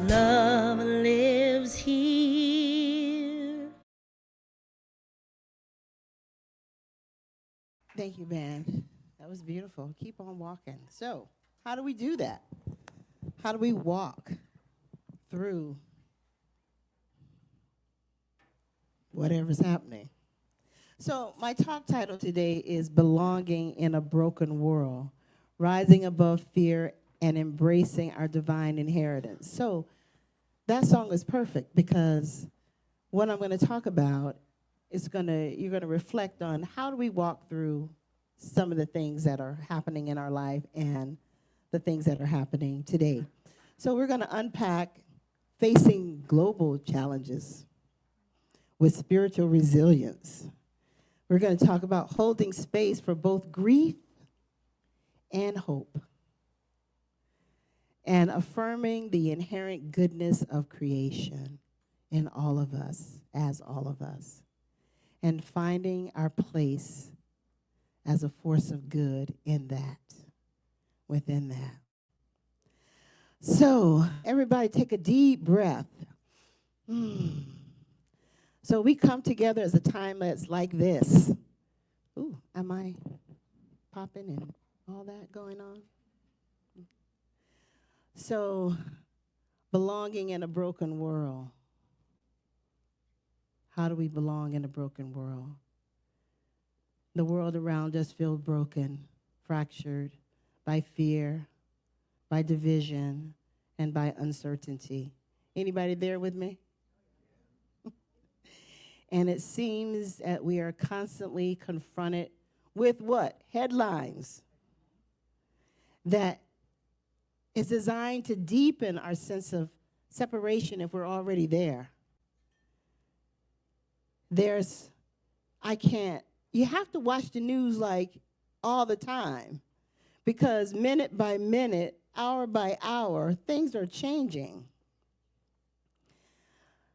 Love lives here. Thank you, man. That was beautiful. Keep on walking. So, how do we do that? How do we walk through whatever's happening? So, my talk title today is Belonging in a Broken World, Rising Above Fear and Embracing Our Divine Inheritance. So, that song is perfect because what I'm going to talk about is you're going to reflect on how do we walk through some of the things that are happening in our life and the things that are happening today. So we're going to unpack facing global challenges with spiritual resilience. We're going to talk about holding space for both grief and hope, and affirming the inherent goodness of creation in all of us, as all of us, and finding our place as a force of good in that, within that. So, everybody take a deep breath. So we come together as a time that's like this. Ooh, am I popping and all that going on? So, belonging in a broken world. How do we belong in a broken world? The world around us feels broken, fractured by fear, by division, and by uncertainty. Anybody there with me? And it seems that we are constantly confronted with what? Headlines that is designed to deepen our sense of separation if we're already there. You have to watch the news like all the time because minute by minute, hour by hour, things are changing.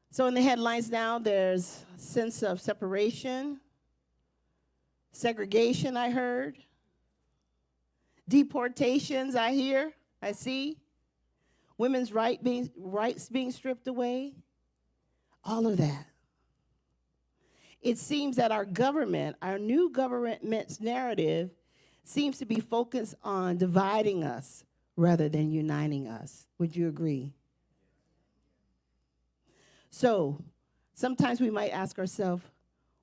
So in the headlines now, there's a sense of separation, segregation, I heard, deportations, I see, women's rights being stripped away, all of that. It seems that our new government's narrative seems to be focused on dividing us rather than uniting us. Would you agree? So sometimes we might ask ourselves,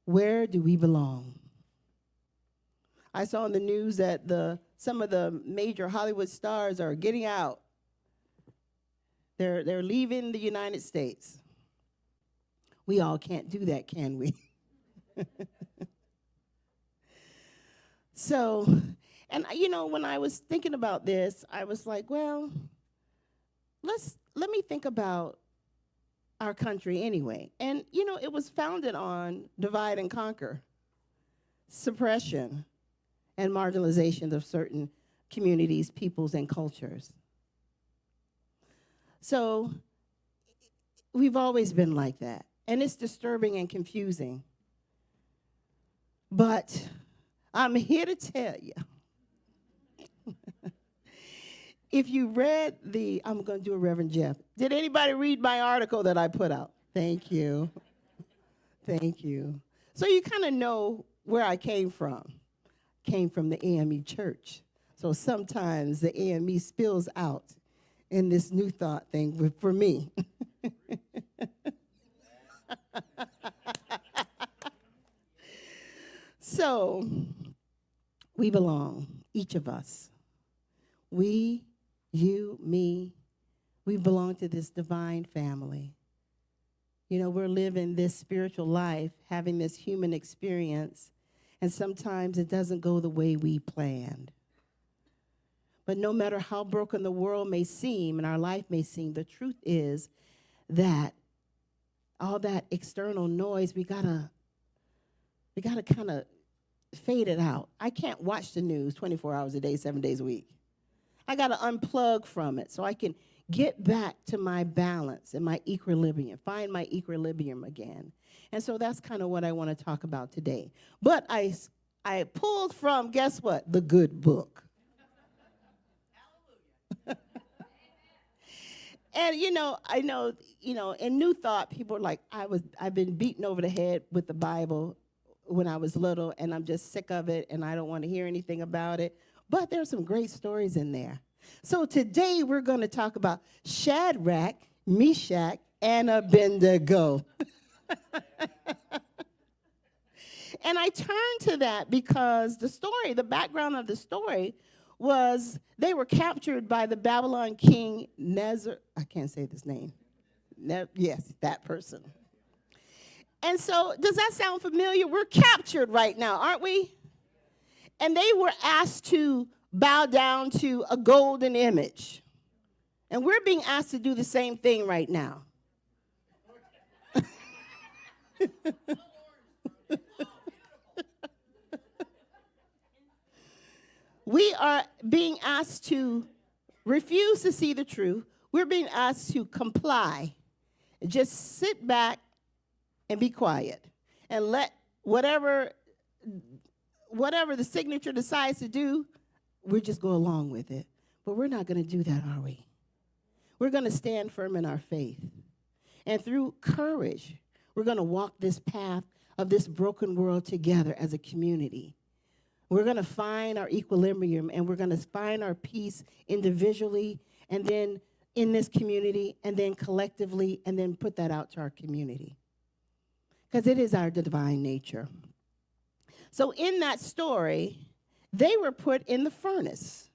where do we belong? I saw in the news that some of the major Hollywood stars are getting out. They're leaving the United States. We all can't do that, can we? So, and when I was thinking about this, I was like, well, let me think about our country anyway. And it was founded on divide and conquer, suppression, and marginalization of certain communities, peoples, and cultures. So we've always been like that. And it's disturbing and confusing. But I'm here to tell you, if you read I'm going to do a Reverend Jeff. Did anybody read my article that I put out? Thank you. Thank you. So you kind of know where I came from. Came from the AME church. So sometimes the AME spills out in this new thought thing for me. So we belong, each of us. We, you, me, we belong to this divine family. We're living this spiritual life, having this human experience, and sometimes it doesn't go the way we planned. But no matter how broken the world may seem and our life may seem, the truth is that all that external noise, we gotta kind of fade it out. I can't watch the news 24 hours a day, 7 days a week. I got to unplug from it so I can get back to my balance and my equilibrium, find my equilibrium again. And so that's kind of what I want to talk about today. But I pulled from, guess what? The good book. And I know, in New Thought, people are like, I've been beaten over the head with the Bible when I was little, and I'm just sick of it, and I don't want to hear anything about it. But there's some great stories in there. So today we're going to talk about Shadrach, Meshach, and Abednego. And I turned to that because the background of the story was they were captured by the Babylon king I can't say this name. Yes, that person. And so, does that sound familiar? We're captured right now, aren't we? And they were asked to bow down to a golden image. And we're being asked to do the same thing right now. We are being asked to refuse to see the truth. We're being asked to comply. Just sit back and be quiet and let whatever the signature decides to do, we just go along with it. But we're not going to do that, are we? We're going to stand firm in our faith. And through courage, we're going to walk this path of this broken world together as a community. We're going to find our equilibrium, and we're going to find our peace individually, and then in this community, and then collectively, and then put that out to our community. Because it is our divine nature. So in that story, they were put in the furnace.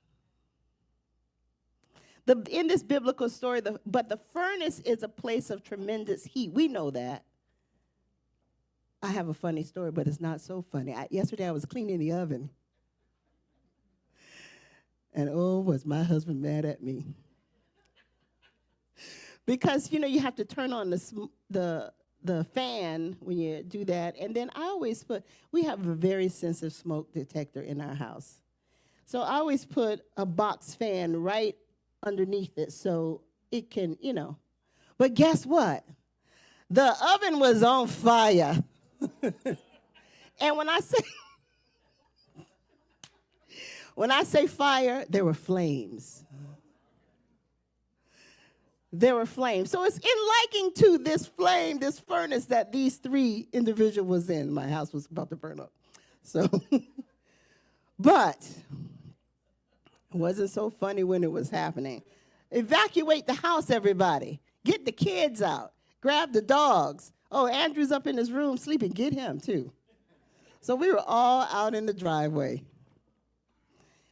In this biblical story, but the furnace is a place of tremendous heat. We know that. I have a funny story, but it's not so funny. Yesterday, I was cleaning the oven. And was my husband mad at me. Because, you have to turn on the fan when you do that. And then we have a very sensitive smoke detector in our house. So I always put a box fan right underneath it so it can, But guess what? The oven was on fire. And when I say fire, there were flames. There were flames. So it's in liking to this flame, this furnace that these three individuals was in. My house was about to burn up. So, but it wasn't so funny when it was happening. Evacuate the house, everybody. Get the kids out. Grab the dogs. Oh, Andrew's up in his room sleeping. Get him, too. So we were all out in the driveway.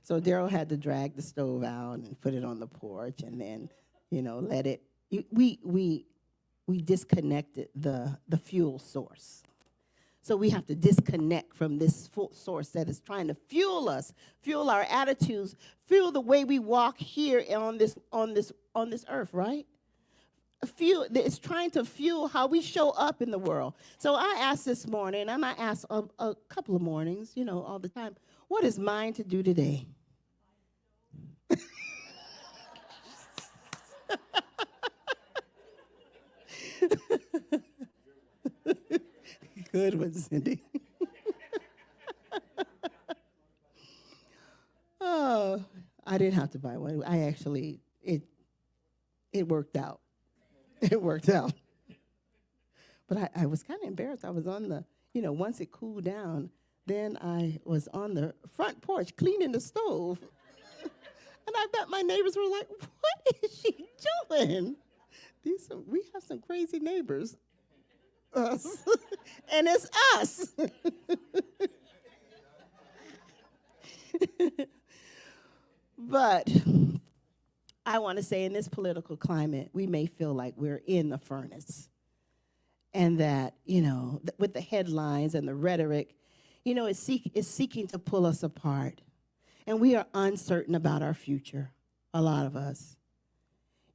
So Daryl had to drag the stove out and put it on the porch, and then, let it. We disconnected the fuel source. So we have to disconnect from this source that is trying to fuel us, fuel our attitudes, fuel the way we walk here on this earth, right? It's trying to fuel how we show up in the world. So I asked this morning, and I asked a couple of mornings, all the time, what is mine to do today? Good one, Cindy. Oh, I didn't have to buy one. I actually, it worked out. It worked out. But I was kind of embarrassed. I was on once it cooled down, then I was on the front porch cleaning the stove. And I bet my neighbors were like, what is she doing? We have some crazy neighbors. Us. And it's us. But I want to say in this political climate, we may feel like we're in the furnace. And that, with the headlines and the rhetoric, it's seeking to pull us apart. And we are uncertain about our future, a lot of us.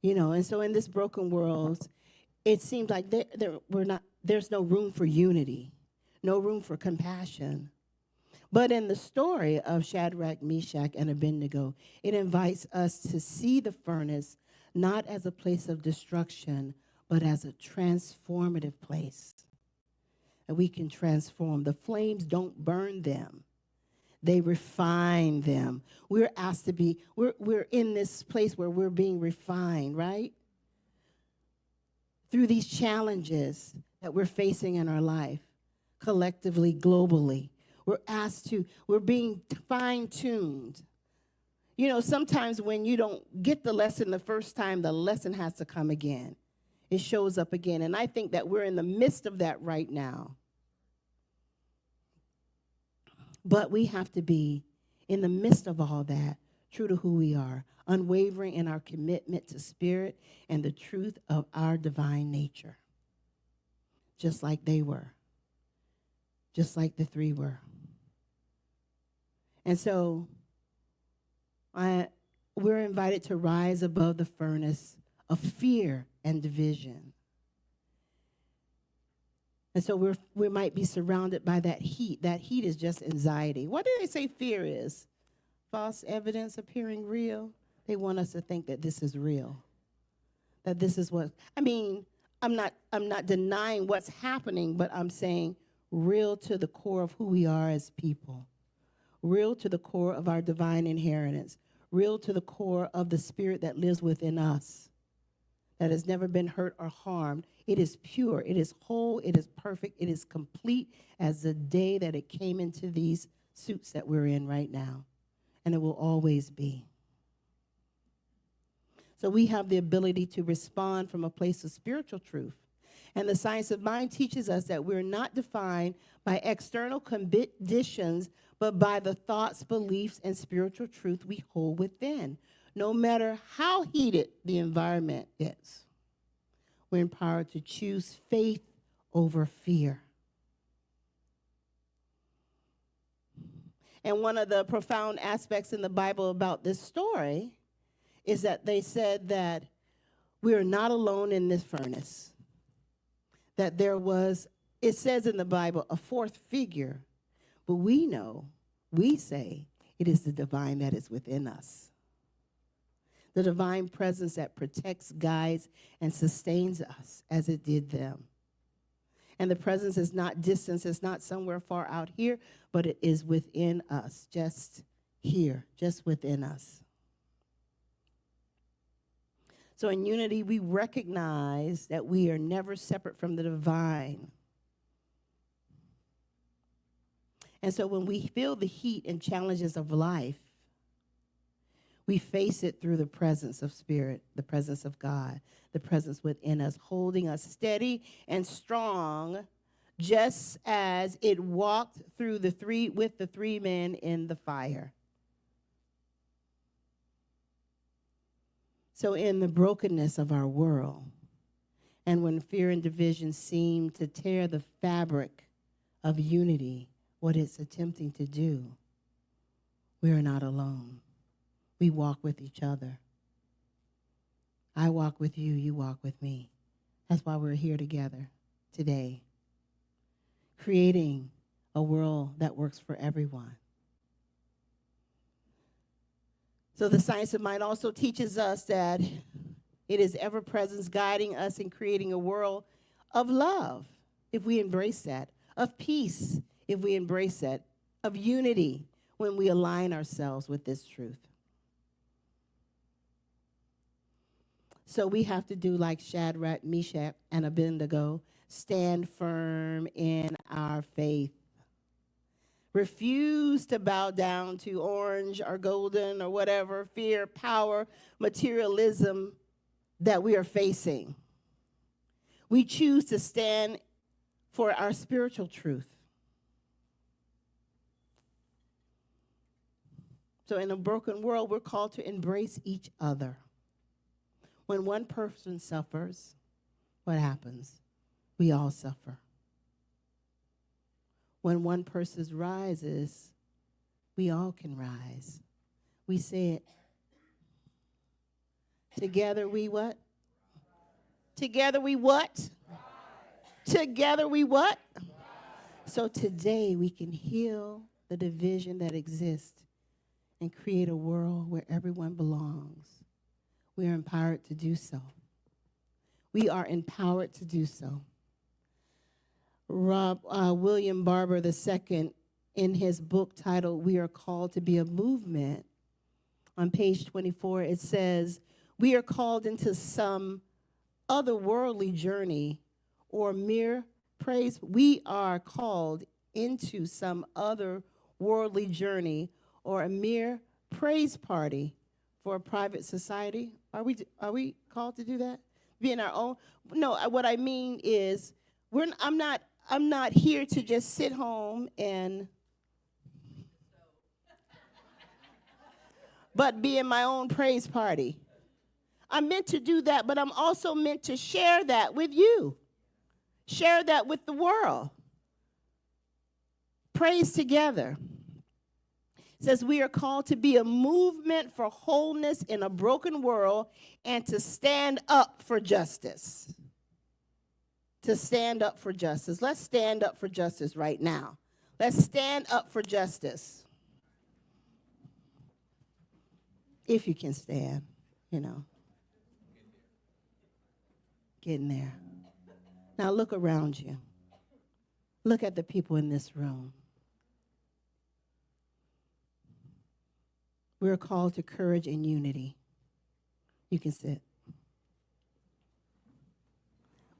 And so in this broken world, it seems like there's no room for unity, no room for compassion. But in the story of Shadrach, Meshach, and Abednego, it invites us to see the furnace not as a place of destruction, but as a transformative place. And we can transform. The flames don't burn them. They refine them. We're asked to be, we're in this place where we're being refined, right? through these challenges that we're facing in our life, collectively, globally. We're being fine-tuned. You know, sometimes when you don't get the lesson the first time, the lesson has to come again. It shows up again. And I think that we're in the midst of that right now. But we have to be, in the midst of all that, true to who we are, unwavering in our commitment to spirit and the truth of our divine nature, just like they were, just like the three were. And so we're invited to rise above the furnace of fear and division. And so we might be surrounded by that heat. That heat is just anxiety. What do they say fear is? False evidence appearing real. They want us to think that this is real. That this is what, I mean, I'm not denying what's happening, but I'm saying real to the core of who we are as people. Real to the core of our divine inheritance. Real to the core of the spirit that lives within us, that has never been hurt or harmed. It is pure, it is whole, it is perfect, it is complete as the day that it came into these suits that we're in right now. And it will always be. So we have the ability to respond from a place of spiritual truth. And the science of mind teaches us that we're not defined by external conditions, but by the thoughts, beliefs, and spiritual truth we hold within, no matter how heated the environment is. We're empowered to choose faith over fear. And one of the profound aspects in the Bible about this story is that they said that we are not alone in this furnace. That there was, it says in the Bible, a fourth figure, but we say it is the divine that is within us. The divine presence that protects, guides, and sustains us as it did them. And the presence is not distance, it's not somewhere far out here, but it is within us, just here, just within us. So in unity, we recognize that we are never separate from the divine. And so when we feel the heat and challenges of life, we face it through the presence of spirit, the presence of God, the presence within us, holding us steady and strong, just as it walked through with the three men in the fire. So in the brokenness of our world, and when fear and division seem to tear the fabric of unity, what it's attempting to do, we are not alone. We walk with each other. I walk with you, you walk with me. That's why we're here together today, creating a world that works for everyone. So the science of mind also teaches us that it is ever-presence guiding us in creating a world of love, if we embrace that, of peace, if we embrace that, of unity, when we align ourselves with this truth. So we have to do like Shadrach, Meshach, and Abednego, stand firm in our faith. Refuse to bow down to orange or golden or whatever fear, power, materialism that we are facing. We choose to stand for our spiritual truth. So in a broken world, we're called to embrace each other. When one person suffers, what happens? We all suffer. When one person rises, we all can rise. We say it. Together we what? Together we what? Together we what? So today we can heal the division that exists and create a world where everyone belongs. We are empowered to do so. We are empowered to do so. William Barber II, in his book titled "We Are Called to Be a Movement," on page 24, it says, "We are called into some otherworldly journey or mere praise. We are called into some other worldly journey or a mere praise party for a private society. Are we called to do that? Be in our own? No, what I mean is I'm not here to just sit home and but be in my own praise party. I'm meant to do that, but I'm also meant to share that with you. Share that with the world. Praise together. It says we are called to be a movement for wholeness in a broken world and to stand up for justice. To stand up for justice. Let's stand up for justice right now. Let's stand up for justice. If you can stand, getting there. Now look around you. Look at the people in this room. We're called to courage and unity. You can sit.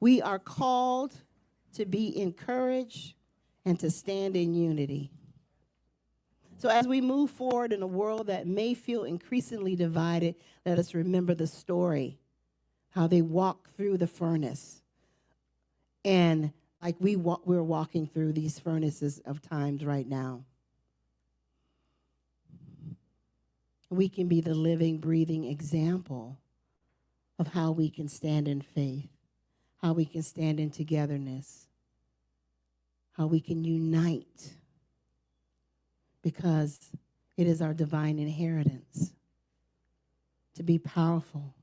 We are called to be encouraged and to stand in unity. So as we move forward in a world that may feel increasingly divided, let us remember the story, how they walked through the furnace. And like we're walking through these furnaces of times right now. We can be the living, breathing example of how we can stand in faith, how we can stand in togetherness, how we can unite, because it is our divine inheritance to be powerful.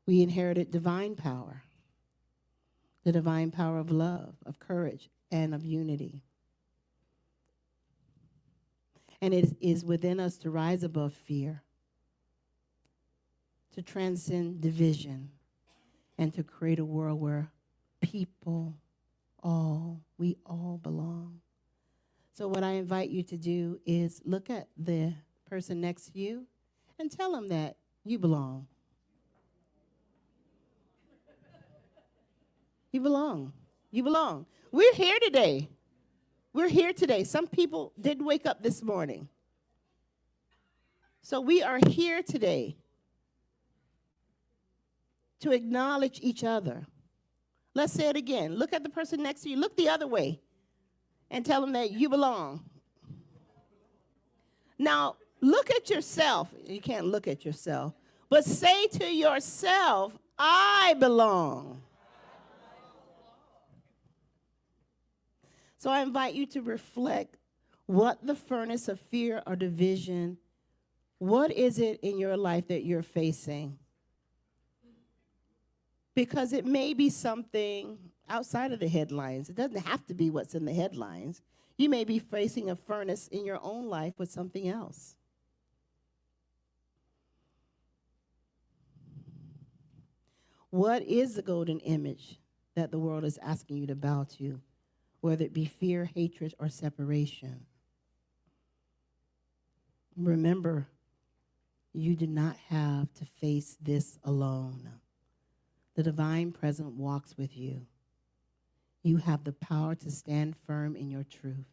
We inherited divine power, the divine power of love, of courage, and of unity. And it is within us to rise above fear, to transcend division, and to create a world where we all belong. So what I invite you to do is look at the person next to you and tell them that you belong. You belong. You belong. We're here today. We're here today. Some people didn't wake up this morning. So we are here today to acknowledge each other. Let's say it again. Look at the person next to you. Look the other way and tell them that you belong. Now, look at yourself. You can't look at yourself. But say to yourself, I belong. So I invite you to reflect what the furnace of fear or division, what is it in your life that you're facing? Because it may be something outside of the headlines. It doesn't have to be what's in the headlines. You may be facing a furnace in your own life with something else. What is the golden image that the world is asking you to bow to? Whether it be fear, hatred, or separation. Remember, you do not have to face this alone. The divine presence walks with you. You have the power to stand firm in your truth,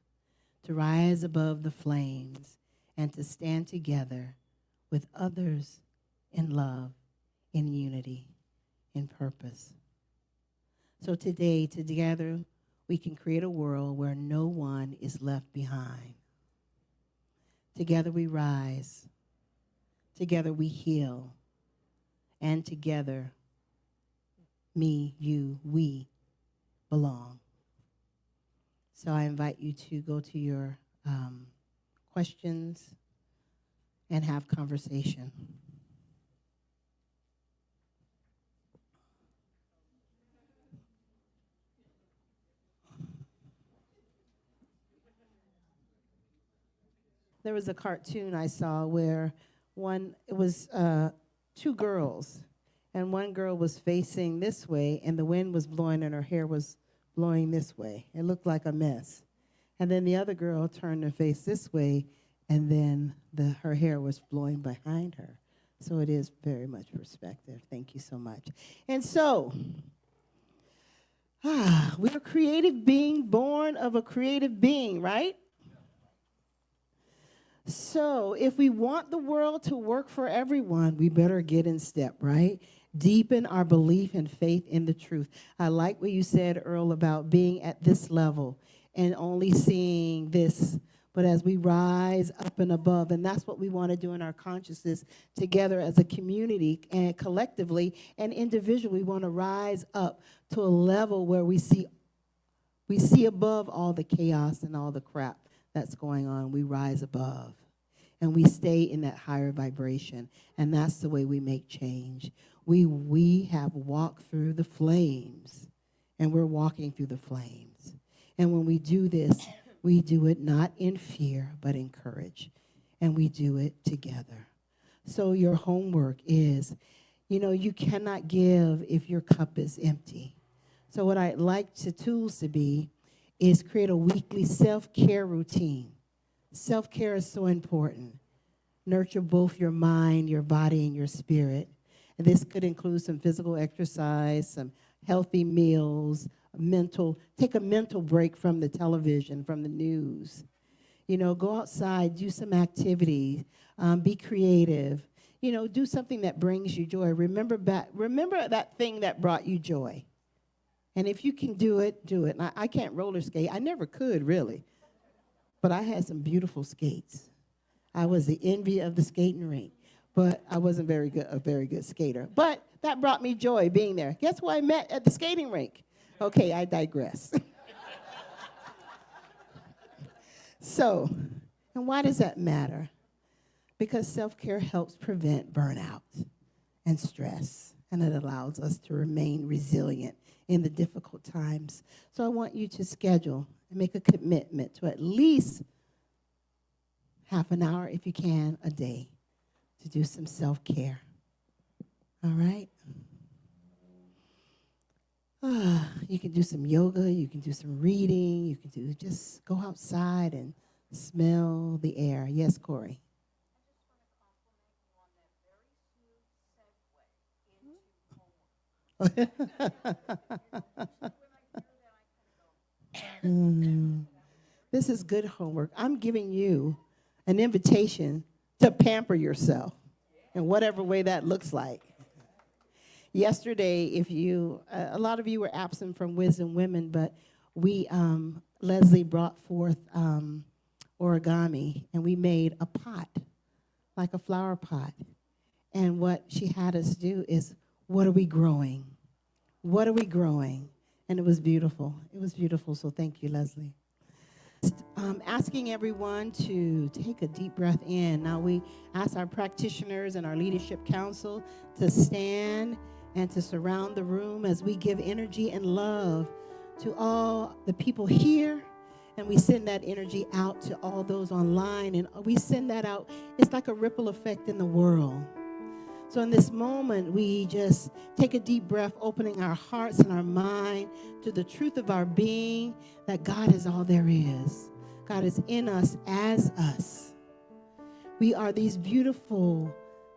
to rise above the flames, and to stand together with others in love, in unity, in purpose. So today, together, we can create a world where no one is left behind. Together we rise. Together we heal. And together, me, you, we belong. So I invite you to go to your questions and have conversation. There was a cartoon I saw where it was two girls, and one girl was facing this way, and the wind was blowing, and her hair was blowing this way. It looked like a mess. And then the other girl turned her face this way, and then her hair was blowing behind her. So it is very much perspective. Thank you so much. And so, we're a creative being born of a creative being, right? So if we want the world to work for everyone, we better get in step, right? Deepen our belief and faith in the truth. I like what you said, Earl, about being at this level and only seeing this. But as we rise up and above, and that's what we want to do in our consciousness together as a community and collectively and individually, we want to rise up to a level where we see above all the chaos and all the crap that's going on. We rise above and we stay in that higher vibration, and that's the way we make change. We have walked through the flames, and we're walking through the flames. And when we do this, we do it not in fear, but in courage, and we do it together. So your homework is, you cannot give if your cup is empty. So what I'd like the tools to be is create a weekly self-care routine. Self-care is so important. Nurture both your mind, your body, and your spirit. And this could include some physical exercise, some healthy meals, take a mental break from the television, from the news. Go outside, do some activity, be creative. Do something that brings you joy. Remember that thing that brought you joy. And if you can do it, do it. And I can't roller skate. I never could, really. But I had some beautiful skates. I was the envy of the skating rink. But I wasn't a very good skater. But that brought me joy, being there. Guess who I met at the skating rink? Okay, I digress. So, and why does that matter? Because self-care helps prevent burnout and stress, and it allows us to remain resilient in the difficult times. So I want you to schedule and make a commitment to at least half an hour, if you can, a day to do some self-care. All right? You can do some yoga, you can do some reading, you can just go outside and smell the air. Yes, Corey? This is good homework. I'm giving you an invitation to pamper yourself in whatever way that looks like. Yesterday, a lot of you were absent from Wisdom Women, but Leslie brought forth origami, and we made a pot, like a flower pot. And what she had us do is, what are we growing? What are we growing? And it was beautiful. It was beautiful, so thank you, Leslie. Asking everyone to take a deep breath in. Now we ask our practitioners and our leadership council to stand and to surround the room as we give energy and love to all the people here, and we send that energy out to all those online, and we send that out. It's like a ripple effect in the world. So in this moment, we just take a deep breath, opening our hearts and our mind to the truth of our being, that God is all there is. God is in us as us. We are these beautiful,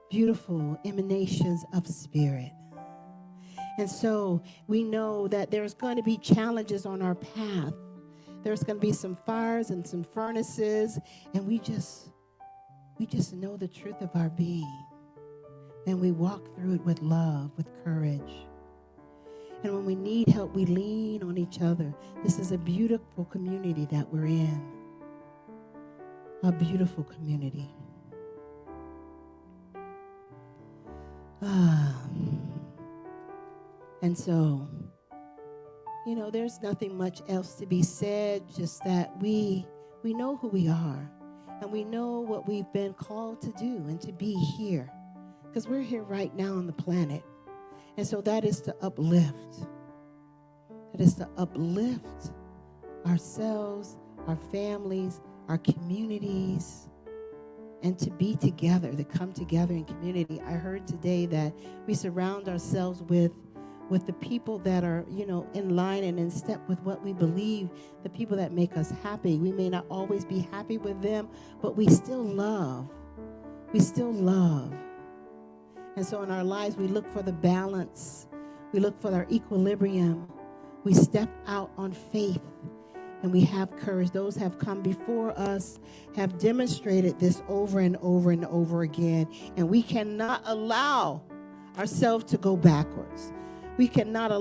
beautiful emanations of spirit. And so we know that there's going to be challenges on our path. There's going to be some fires and some furnaces, and we just know the truth of our being. And we walk through it with love, with courage. And when we need help, we lean on each other. This is a beautiful community that we're in. A beautiful community. And so, there's nothing much else to be said, just that we know who we are, and we know what we've been called to do and to be here, because we're here right now on the planet. And so that is to uplift. That is to uplift ourselves, our families, our communities, and to be together, to come together in community. I heard today that we surround ourselves with the people that are, in line and in step with what we believe, the people that make us happy. We may not always be happy with them, but we still love. We still love. And so in our lives, we look for the balance. We look for our equilibrium. We step out on faith, and we have courage. Those have come before us have demonstrated this over and over and over again. And we cannot allow ourselves to go backwards. We cannot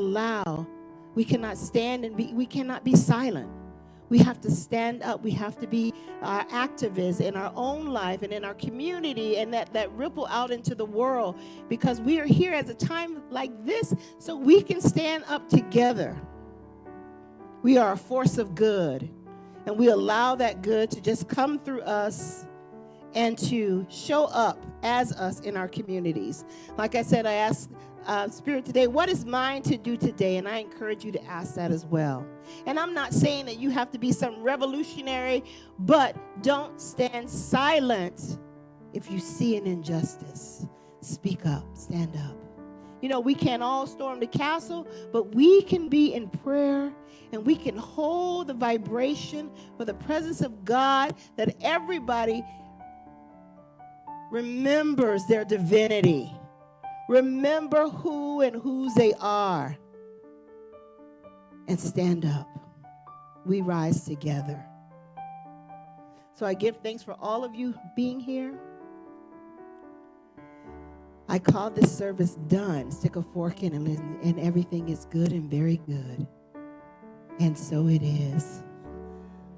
stand and we cannot be silent. We have to stand up. We have to be activists in our own life and in our community, and that ripple out into the world, because we are here at a time like this so we can stand up together. We are a force of good, and we allow that good to just come through us and to show up as us in our communities. Like I said, I asked Spirit today, what is mine to do today? And I encourage you to ask that as well. And I'm not saying that you have to be some revolutionary, but don't stand silent if you see an injustice. Speak up, stand up. You know, we can't all storm the castle, but we can be in prayer, and we can hold the vibration for the presence of God, that everybody remembers their divinity. Remember who and whose they are, and stand up. We rise together. So I give thanks for all of you being here. I call this service done. Stick a fork in and everything is good and very good. And so it is.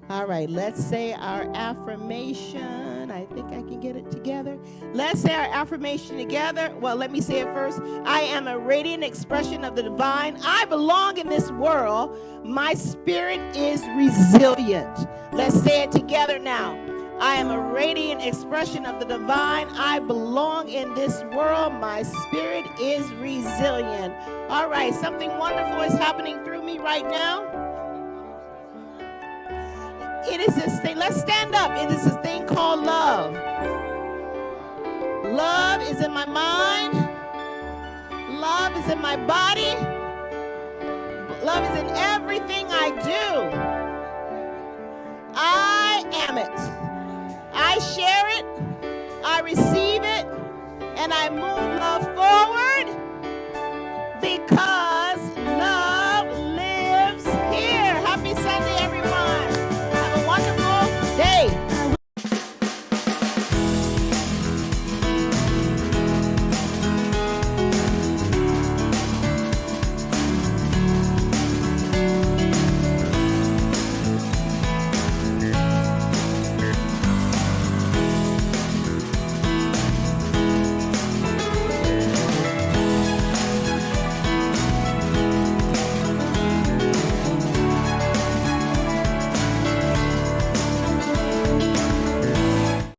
All right, let's say our affirmation. I think I can get it together. Let's say our affirmation together. Well, let me say it first. I am a radiant expression of the divine. I belong in this world. My spirit is resilient. Let's say it together now. I am a radiant expression of the divine. I belong in this world. My spirit is resilient. All right, something wonderful is happening through me right now. It is this thing. Let's stand up. It is this thing called love. Love is in my mind. Love is in my body. Love is in everything I do. I am it. I share it. I receive it. And I move love